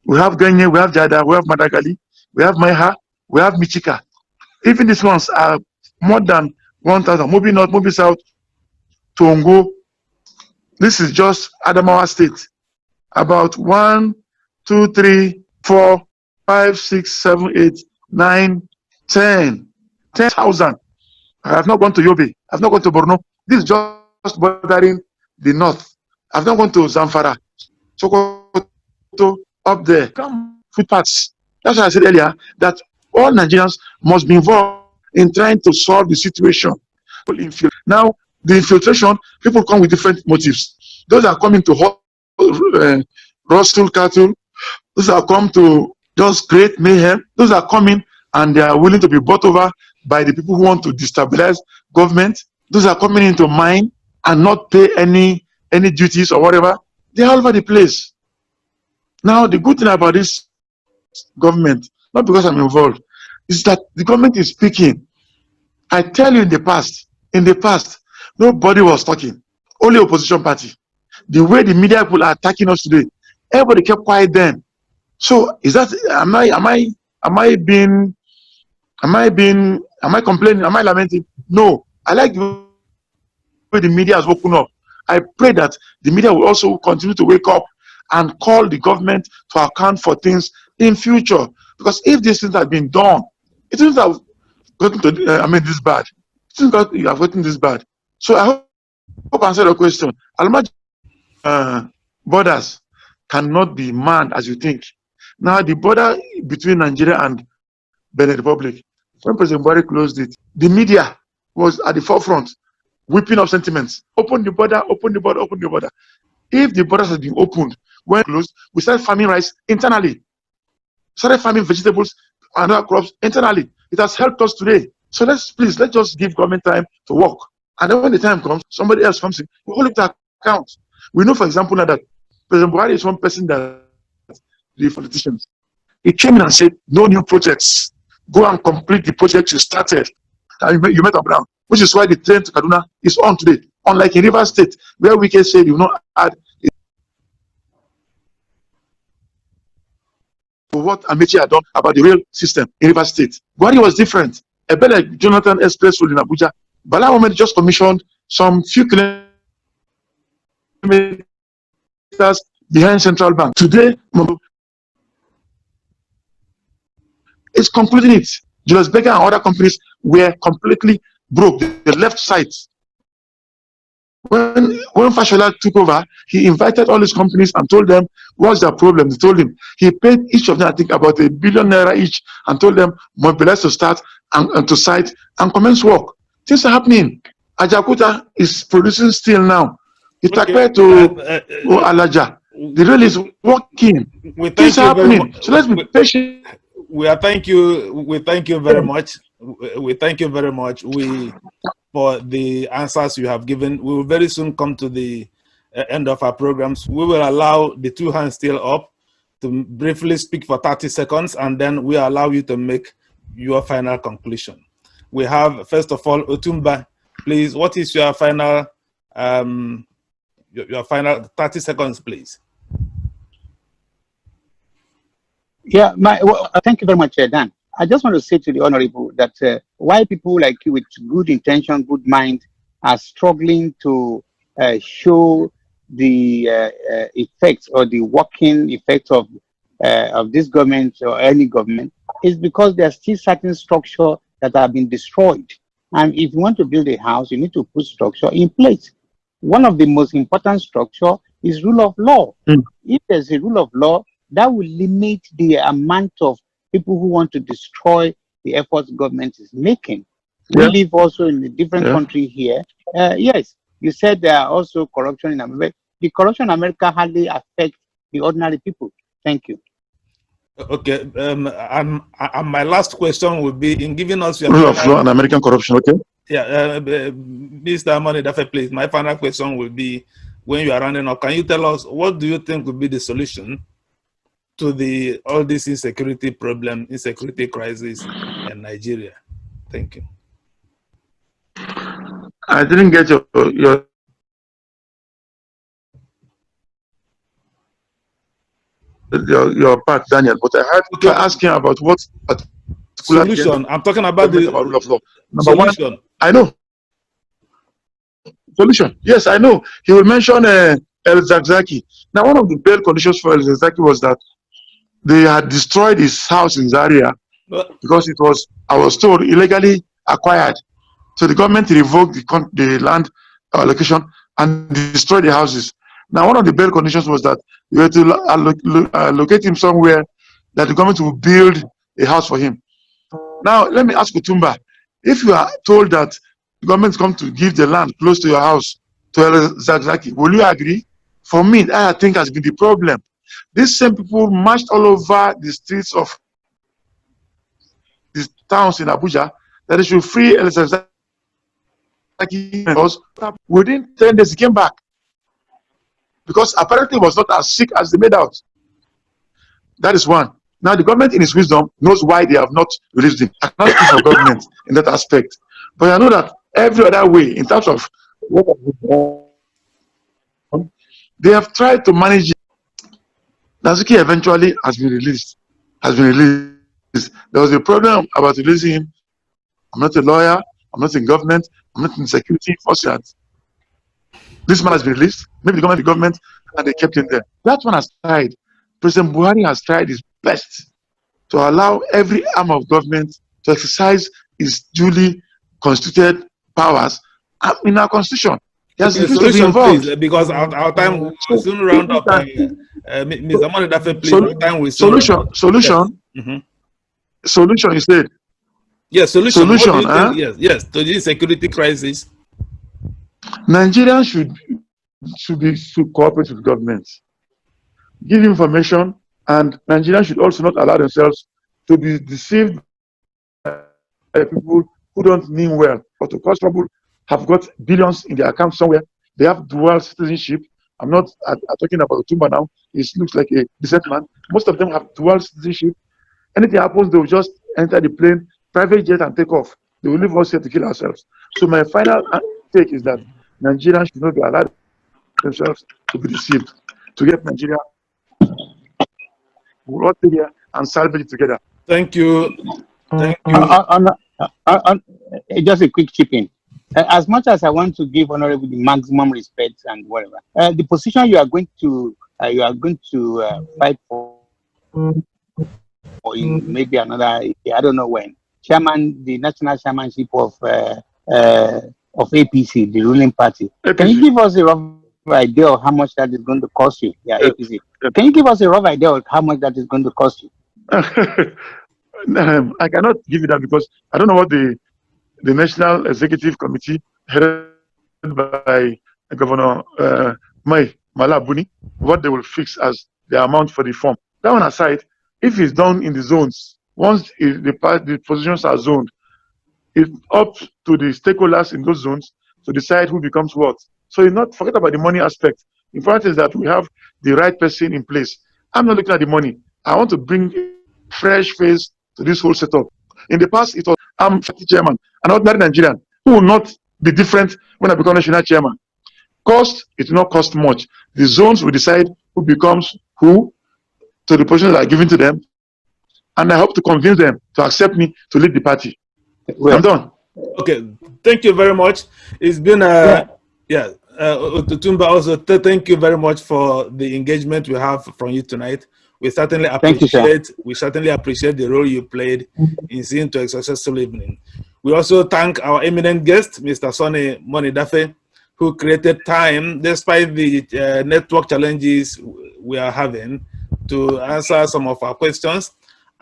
we have Ganye, we have Jada, we have Madagali, we have Maiha, we have Michika. Even these ones are more than 1,000. Mobi North, Mobi South, Tongo. This is just Adamawa State. About 1, 2, 3, 4, 5, 6, 7, 8, 9, 10. 10,000. I have not gone to Yobe. I have not gone to Borno. This is just bordering the north. I have not gone to Zamfara. Sokoto, up there. Come footpaths. That's why I said earlier that all Nigerians must be involved in trying to solve the situation. Now, the infiltration, people come with different motives. Those are coming to rustle cattle. Those are come to just create mayhem. Those are coming and they are willing to be bought over by the people who want to destabilize government. Those are coming into mine and not pay any duties or whatever. They are all over the place. Now, the good thing about this government, not because I'm involved, is that the government is speaking. I tell you in the past, nobody was talking. Only opposition party. The way the media people are attacking us today, everybody kept quiet then. So is that am I complaining? Am I lamenting? No. I like the way the media has woken up. I pray that the media will also continue to wake up and call the government to account for things in future. Because if these things have been done, it wouldn't have gotten to this bad. It wouldn't have gotten this bad. So I hope I answered the question. Borders cannot be manned as you think. Now the border between Nigeria and Benin Republic, when President Buhari closed it, the media was at the forefront, whipping up sentiments. Open the border, open the border, open the border. If the borders had been opened when closed, we started farming rice internally, started farming vegetables and other crops internally. It has helped us today. So let's just give government time to work And then when the time comes, somebody else comes in, we hold it to account. We know, for example, now that President Buhari is one person that the politicians, he came in and said, no new projects. Go and complete the project you started. And you met up now, which is why the train to Kaduna is on today. Unlike in River State, where we can say you will not add what Amechi had done about the rail system in River State. Buhari was different. A bit like Jonathan Express Road in Abuja. Bala Mohammed just commissioned some few kilometers behind Central Bank. Today, it's concluding it. Julius Berger and other companies were completely broke. They left sites. When Fashola took over, he invited all these companies and told them what's their problem. They told him he paid each of them, I think, about ₦1 billion each, and told them mobilize to start and to site and commence work. Things are happening. Ajakuta is producing steel now. It's compared to Alaja. The rail is working. Things are happening. So let's be patient. We thank you very much. We thank you very much. For the answers you have given. We will very soon come to the end of our programs. We will allow the two hands still up to briefly speak for 30 seconds, and then we allow you to make your final conclusion. We have, first of all, Otumba, please, what is your final, your final 30 seconds, please? Yeah, thank you very much, Dan. I just want to say to the Honorable that why people like you with good intention, good mind are struggling to show the effects or the working effects of this government or any government is because there are still certain structure that have been destroyed. And if you want to build a house, you need to put structure in place. One of the most important structure is rule of law. If there's a rule of law, that will limit the amount of people who want to destroy the efforts government is making. We live also in a different country here. Yes, you said there are also corruption in America. The corruption in America hardly affects the ordinary people. Thank you. Okay, and my last question would be in giving us your rule of law and American corruption. Okay. Yeah, Mr. Moniedafe, please. My final question will be: when you are running up, can you tell us what do you think would be the solution to all this insecurity problem, insecurity crisis in Nigeria? Thank you. I didn't get your part, Daniel, but I heard you asking about what solution. I'm talking about the rule of law. solution. One, I know. Solution. Yes, I know. He will mention El-Zakzaki. Now, one of the bail conditions for El-Zakzaki was that they had destroyed his house in Zaria because it was, I was told, illegally acquired. So the government revoked the land allocation and destroyed the houses. Now, one of the bail conditions was that you had to locate him somewhere that the government will build a house for him. Now, let me ask Utumba, if you are told that the government is going to give the land close to your house to El-Zakzaki, will you agree? For me, that I think has been the problem. These same people marched all over the streets of these towns in Abuja that they should free El-Zakzaki. Within 10 days, he came back. Because apparently he was not as sick as they made out. That is one. Now the government in its wisdom knows why they have not released him. I cannot speak for government in that aspect. But I know that every other way, in terms of what they have tried to manage it. Nazuki eventually has been released. There was a problem about releasing him. I'm not a lawyer, I'm not in government, I'm not in security forces. This man has been released. Maybe the government, and they kept him there. That one aside, President Buhari has tried his best to allow every arm of government to exercise its duly constituted powers in our constitution. Yes, okay, solution, please, because our time will soon round up. Mr. Moniedafe, please, our time will soon round up. Solution. Yes. Solution, you said. Yes, solution. What do you think? Yes, to this security crisis. Nigerians should cooperate with governments, give information, and Nigerians should also not allow themselves to be deceived by people who don't mean well or to cause trouble have got billions in their account somewhere. They have dual citizenship. I'm not talking about Otumba now. He looks like a decent man. Most of them have dual citizenship. Anything happens, they will just enter the plane, private jet, and take off. They will leave us here to kill ourselves. So my final take is that Nigerians should not be allowed themselves to be deceived. To get Nigeria, we'll all stay here and salvage it together. Thank you. Thank you. Just a quick chip in. As much as I want to give Honorable the maximum respect and whatever, the position you are going to fight for in maybe another, I don't know when, chairman, the national chairmanship of APC, the ruling party. APC. Can you give us a rough idea of how much that is going to cost you? Yeah, yes. APC. Yes. Can you give us a rough idea of how much that is going to cost you? I cannot give you that because I don't know what the National Executive Committee headed by Governor Malabuni, what they will fix as the amount for the form. That one aside, if it's done in the zones, once the positions are zoned, it's up to the stakeholders in those zones to decide who becomes what. So you not forget about the money aspect. Important is that we have the right person in place. I'm not looking at the money. I want to bring fresh face to this whole setup. In the past, it was I'm chairman, an ordinary Nigerian who will not be different when I become national chairman. Cost, it will not cost much. The zones will decide who becomes who to the positions that are given to them, and I hope to convince them to accept me to lead the party. Well, I'm done. Okay, thank you very much. It's been Otumba, also thank you very much for the engagement we have from you tonight. We certainly appreciate the role you played in seeing to a successful evening. We also thank our eminent guest, Mr. Sonny Moniedafe, who created time despite the network challenges we are having to answer some of our questions.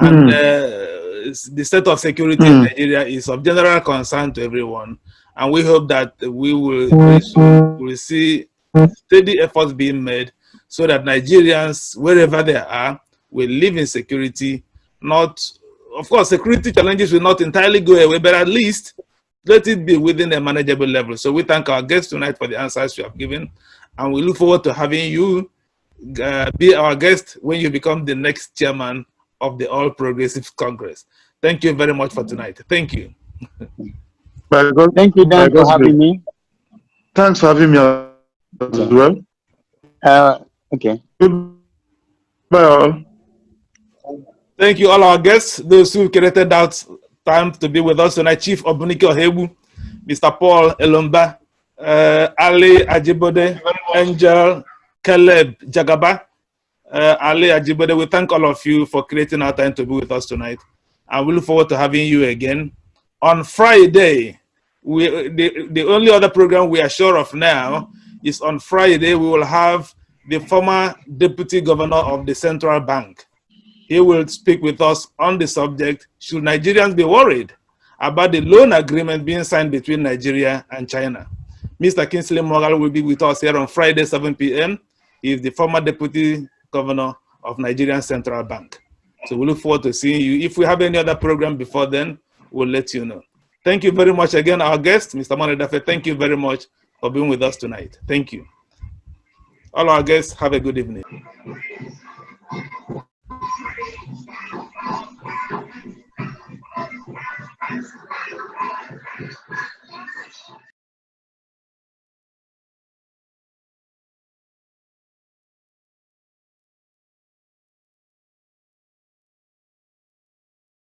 And the state of security in Nigeria is of general concern to everyone. And we hope that we will see steady efforts being made so that Nigerians, wherever they are, will live in security. Of course, security challenges will not entirely go away, but at least let it be within a manageable level. So we thank our guests tonight for the answers you have given, and we look forward to having you be our guest when you become the next chairman of the All Progressive Congress. Thank you very much for tonight. Thank you. Thank you, Dan, for having me. Thanks for having me as well. Okay. Bye all. Thank you all our guests, those who created out time to be with us tonight. Chief Obunike Ohebu, Mr. Paul Elombah, Ali Ajibode, Angel, Caleb Jagaba, Ali Ajibode. We thank all of you for creating our time to be with us tonight. And we look forward to having you again. On Friday, the only other program we are sure of now is on Friday, we will have the former Deputy Governor of the Central Bank. He will speak with us on the subject, should Nigerians be worried about the loan agreement being signed between Nigeria and China? Mr. Kingsley Morgan will be with us here on Friday, 7 p.m. He is the former Deputy Governor of Nigerian Central Bank. So we look forward to seeing you. If we have any other program before then, we'll let you know. Thank you very much again, our guest, Mr. Moniedafe. Thank you very much for being with us tonight. Thank you. All our guests, have a good evening.